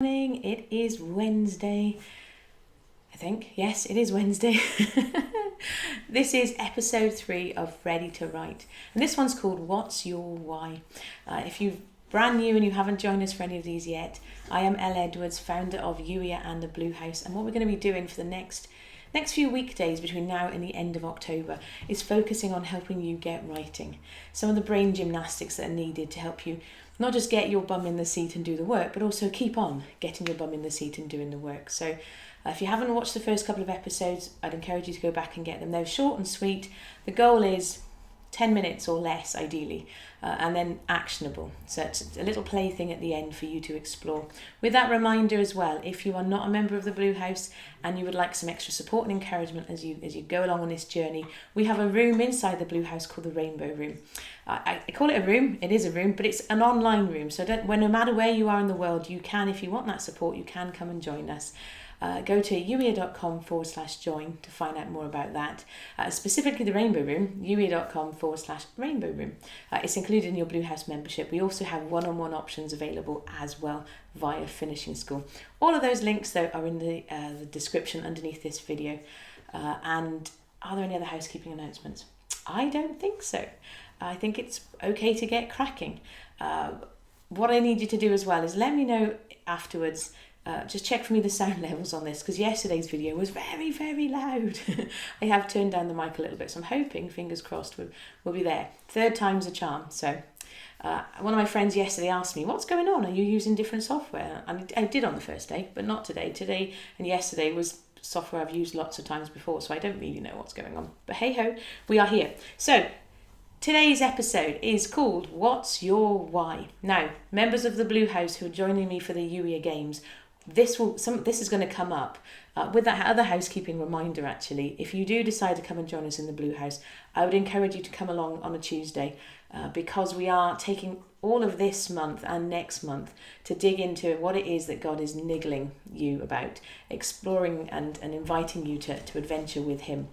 Morning. It is Wednesday. I think. Yes, it is Wednesday. This is episode 3 of Ready to Write. And this one's called What's Your Why? If you're brand new and you haven't joined us for any of these yet, I am Elle Edwards, founder of Youier and the Blue House. And what we're going to be doing for the next few weekdays between now and the end of October is focusing on helping you get writing. Some of the brain gymnastics that are needed to help you not just get your bum in the seat and do the work, but also keep on getting your bum in the seat and doing the work. So if you haven't watched the first couple of episodes, I'd encourage you to go back and get them. They're short and sweet. The goal is 10 minutes or less, ideally, and then actionable. So it's a little plaything at the end for you to explore. With that reminder as well, if you are not a member of the Blue House and you would like some extra support and encouragement as you go along on this journey, we have a room inside the Blue House called the Rainbow Room. I call it a room. It is a room, but it's an online room. So no matter where you are in the world, you can, if you want that support, you can come and join us. Go to youier.com/join to find out more about that. Specifically the Rainbow Room, youier.com/Rainbow Room. It's included in your Blue House membership. We also have one-on-one options available as well via Finishing School. All of those links, though, are in the description underneath this video. And are there any other housekeeping announcements? I don't think so. I think it's okay to get cracking. What I need you to do as well is let me know afterwards. Just check for me the sound levels on this, because yesterday's video was very, very loud. I have turned down the mic a little bit, so I'm hoping, fingers crossed, we'll be there. Third time's a charm. So one of my friends yesterday asked me, what's going on? Are you using different software? And I did on the first day, but not today. Today and yesterday was software I've used lots of times before, so I don't really know what's going on. But hey ho, we are here. So today's episode is called What's Your Why? Now, members of the Blue House who are joining me for the Youier Games, this is going to come up with that other housekeeping reminder. Actually, if you do decide to come and join us in the Blue House, I would encourage you to come along on a Tuesday because we are taking all of this month and next month to dig into what it is that God is niggling you about, exploring and inviting you to adventure with him.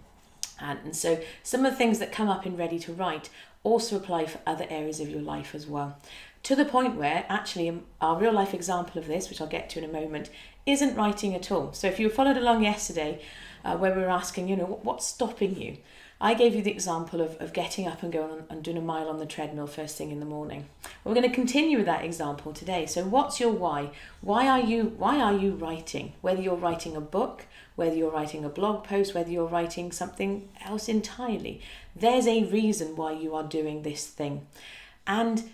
And so some of the things that come up in Ready to Write also apply for other areas of your life as well. To the point where actually our real life example of this, which I'll get to in a moment, isn't writing at all. So if you followed along yesterday where we were asking, what's stopping you? I gave you the example of getting up and going on and doing a mile on the treadmill first thing in the morning. We're going to continue with that example today. So what's your why? Why are you writing? Whether you're writing a book, whether you're writing a blog post, whether you're writing something else entirely, there's a reason why you are doing this thing. And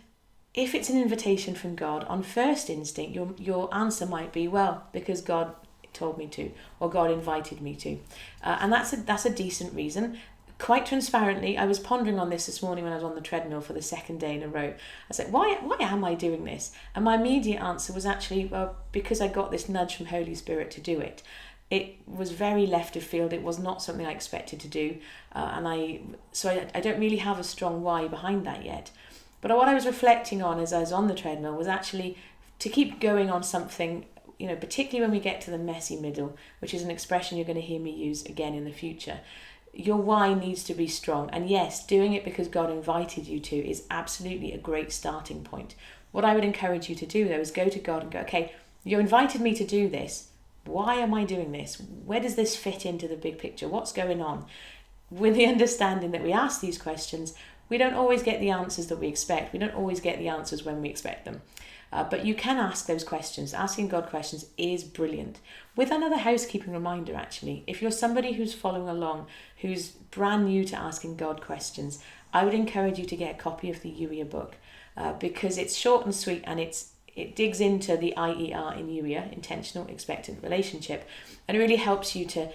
if it's an invitation from God, on first instinct, your answer might be, well, because God told me to, or God invited me to. And that's a decent reason. Quite transparently, I was pondering on this morning when I was on the treadmill for the second day in a row. I was like, why am I doing this? And my immediate answer was actually, well, because I got this nudge from Holy Spirit to do it. It was very left of field. It was not something I expected to do. I don't really have a strong why behind that yet. But what I was reflecting on as I was on the treadmill was actually to keep going on something, particularly when we get to the messy middle, which is an expression you're going to hear me use again in the future. Your why needs to be strong. And yes, doing it because God invited you to is absolutely a great starting point. What I would encourage you to do, though, is go to God and go, okay, you invited me to do this. Why am I doing this? Where does this fit into the big picture? What's going on? With the understanding that we ask these questions, we don't always get the answers that we expect. We don't always get the answers when we expect them. But you can ask those questions. Asking God questions is brilliant. With another housekeeping reminder, actually, if you're somebody who's following along, who's brand new to asking God questions, I would encourage you to get a copy of the Youier book because it's short and sweet and it digs into the IER in Youier, intentional expectant relationship, and it really helps you to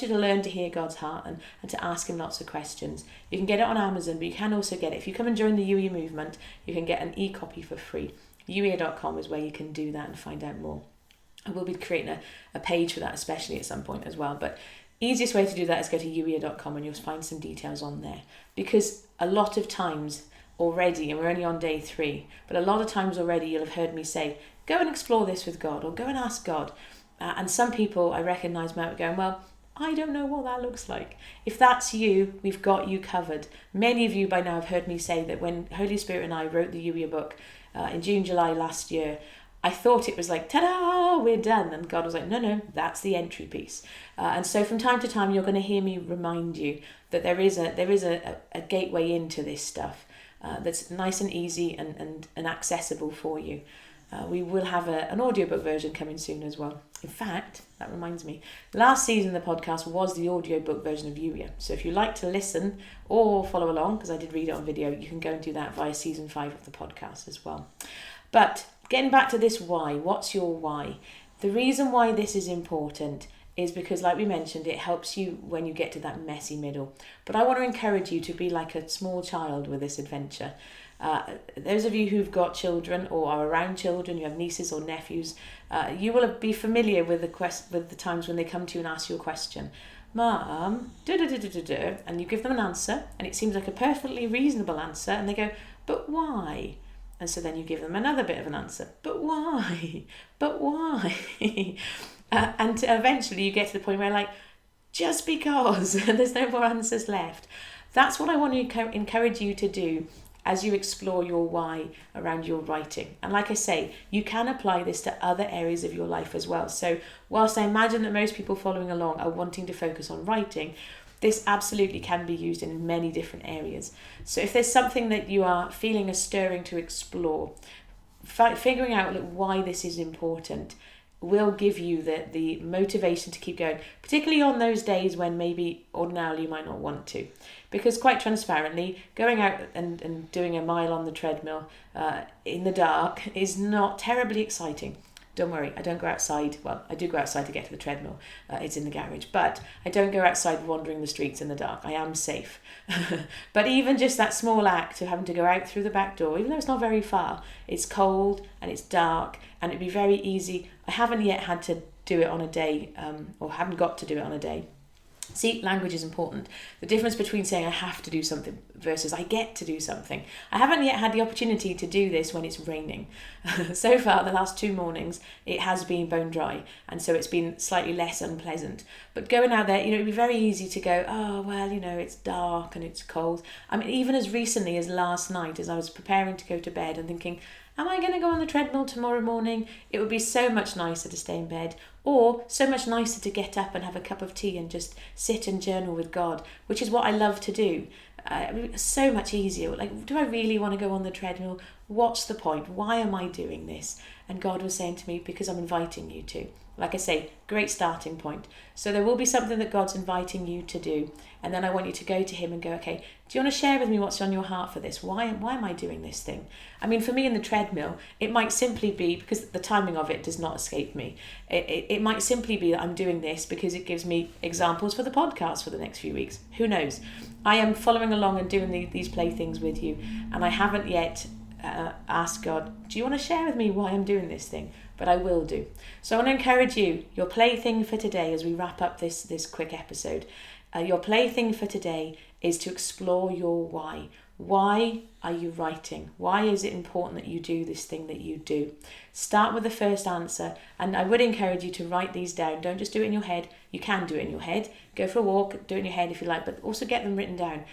learn to hear God's heart and to ask him lots of questions. You can get it on Amazon, but you can also get it. If you come and join the Youier movement, you can get an e-copy for free. Youier.com is where you can do that and find out more. I will be creating a page for that, especially at some point as well. But easiest way to do that is go to Youier.com and you'll find some details on there. Because a lot of times already, and we're only on day 3, but a lot of times already you'll have heard me say, go and explore this with God, or go and ask God. And some people I recognise might be going, well, I don't know what that looks like. If that's you, we've got you covered. Many of you by now have heard me say that when Holy Spirit and I wrote the Youier book in June, July last year, I thought it was like, ta-da, we're done. And God was like, no, that's the entry piece. And so from time to time, you're going to hear me remind you that there is a gateway into this stuff that's nice and easy and accessible for you. We will have an audiobook version coming soon as well. In fact, that reminds me, last season the podcast was the audiobook version of Youier. So if you like to listen or follow along, because I did read it on video, you can go and do that via season 5 of the podcast as well. But getting back to this why, what's your why? The reason why this is important is because, like we mentioned, it helps you when you get to that messy middle. But I want to encourage you to be like a small child with this adventure. Those of you who've got children or are around children, you have nieces or nephews, you will be familiar with the times when they come to you and ask you a question. Mum, and you give them an answer, and it seems like a perfectly reasonable answer, and they go, but why? And so then you give them another bit of an answer, but why? But why? And eventually you get to the point where, like, just because there's no more answers left. That's what I want to encourage you to do as you explore your why around your writing. And like I say, you can apply this to other areas of your life as well. So whilst I imagine that most people following along are wanting to focus on writing, this absolutely can be used in many different areas. So if there's something that you are feeling a stirring to explore, figuring out why this is important will give you the motivation to keep going, particularly on those days when maybe ordinarily you might not want to. Because quite transparently, going out and doing a mile on the treadmill in the dark is not terribly exciting. Don't worry, I don't go outside. Well, I do go outside to get to the treadmill. It's in the garage. But I don't go outside wandering the streets in the dark. I am safe. But even just that small act of having to go out through the back door, even though it's not very far, it's cold and it's dark and it'd be very easy. I haven't yet had to do it on a day or haven't got to do it on a day. See, language is important. The difference between saying I have to do something versus I get to do something. I haven't yet had the opportunity to do this when it's raining. So far, the last 2 mornings, it has been bone dry. And so it's been slightly less unpleasant. But going out there, it'd be very easy to go, oh, well, it's dark and it's cold. I mean, even as recently as last night, as I was preparing to go to bed and thinking, am I going to go on the treadmill tomorrow morning? It would be so much nicer to stay in bed, or so much nicer to get up and have a cup of tea and just sit and journal with God, which is what I love to do. So much easier. Like, do I really want to go on the treadmill? What's the point? Why am I doing this? And God was saying to me, because I'm inviting you to. Like I say, great starting point. So there will be something that God's inviting you to do. And then I want you to go to him and go, okay, do you want to share with me what's on your heart for this? Why am I doing this thing? I mean, for me in the treadmill, it might simply be, because the timing of it does not escape me, it might simply be that I'm doing this because it gives me examples for the podcast for the next few weeks. Who knows? I am following along and doing these playthings with you. And I haven't yet asked God, do you want to share with me why I'm doing this thing? But I will do. So I want to encourage you, your plaything for today as we wrap up this quick episode. Your plaything for today is to explore your why. Why are you writing? Why is it important that you do this thing that you do? Start with the first answer, and I would encourage you to write these down. Don't just do it in your head. You can do it in your head. Go for a walk, do it in your head if you like, but also get them written down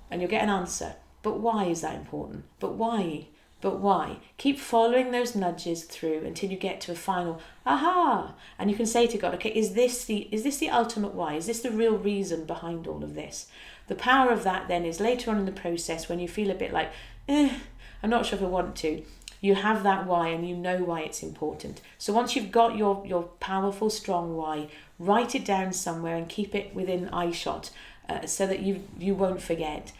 and you'll get an answer. But why is that important? But why? But why? Keep following those nudges through until you get to a final aha, and you can say to God, okay, is this the ultimate why? Is this the real reason behind all of this? The power of that then is later on in the process when you feel a bit like, I'm not sure if I want to. You have that why and you know why it's important. So once you've got your powerful, strong why, write it down somewhere and keep it within eyeshot so that you won't forget.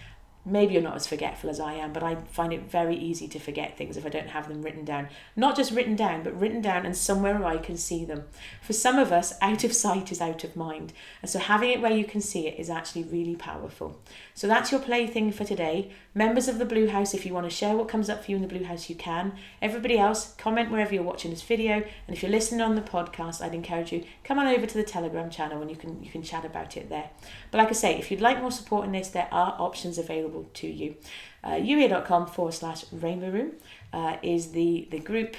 Maybe you're not as forgetful as I am, but I find it very easy to forget things if I don't have them written down. Not just written down, but written down and somewhere where I can see them. For some of us, out of sight is out of mind. And so having it where you can see it is actually really powerful. So that's your plaything for today. Members of the Blue House, if you want to share what comes up for you in the Blue House, you can. Everybody else, comment wherever you're watching this video. And if you're listening on the podcast, I'd encourage you, come on over to the Telegram channel and you can chat about it there. But like I say, if you'd like more support in this, there are options available to you. Youier.com/Rainbow Room is the group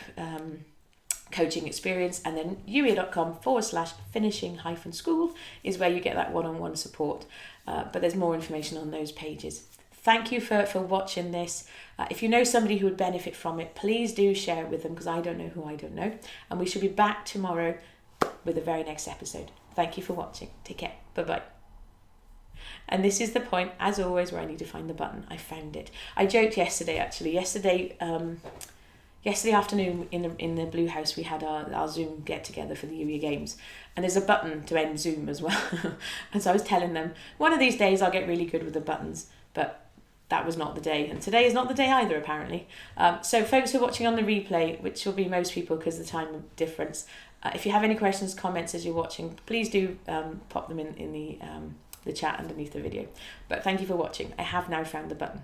coaching experience, and then Youier.com/finishing-school is where you get that one-on-one support. But there's more information on those pages. thank you for watching this. If you know somebody who would benefit from it, please do share it with them, because I don't know who I don't know. And we should be back tomorrow with the very next episode. Thank you for watching. Take care. Bye-bye. And this is the point, as always, where I need to find the button. I found it. I joked yesterday, actually. Yesterday afternoon in the Blue House, we had our Zoom get-together for the Youier games. And there's a button to end Zoom as well. And so I was telling them, one of these days I'll get really good with the buttons. But that was not the day. And today is not the day either, apparently. So folks who are watching on the replay, which will be most people because of the time difference, if you have any questions, comments as you're watching, please do pop them in the chat underneath the video. But thank you for watching. I have now found the button.